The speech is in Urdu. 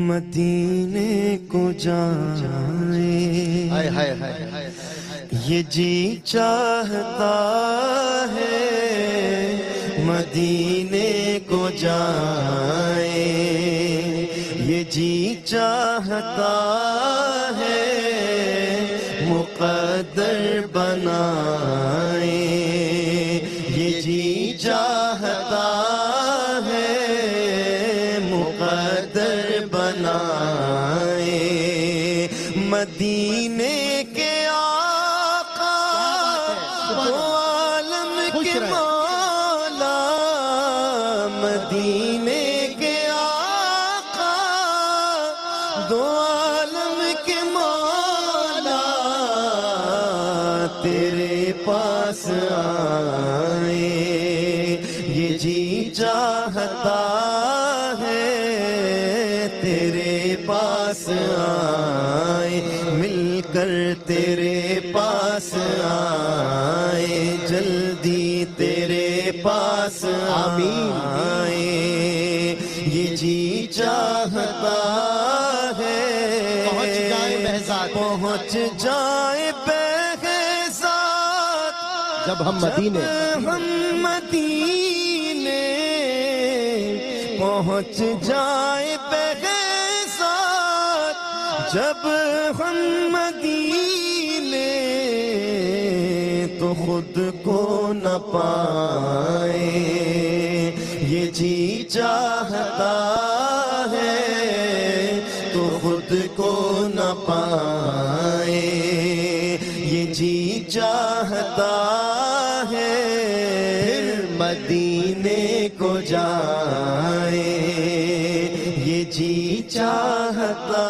مدینے کو جائیں یہ جی چاہتا ہے، مدینے کو جائیں یہ جی چاہتا ہے، مقدر بنائیں یہ جی چاہتا ہے، مقدر بنائیں مدینے کے آقا دو عالم کے مولا، مدینے کے آقا دو عالم کے مولا، تیرے پاس آئیں یہ جی چاہتا ہے، تیرے پاس آئیں مل کر تیرے پاس آئیں، جلدی تیرے پاس آئیں یہ جی چاہتا ہے، پہنچ جائے بہزاد جب ہم مدینے پہنچ جائے بہزاد، جب ہم مدینے تو خود کو نہ پائیں یہ جی چاہتا ہے، تو خود کو نہ پائیں یہ جی چاہتا ہے، پھر مدینے کو جائیں یہ جی چاہتا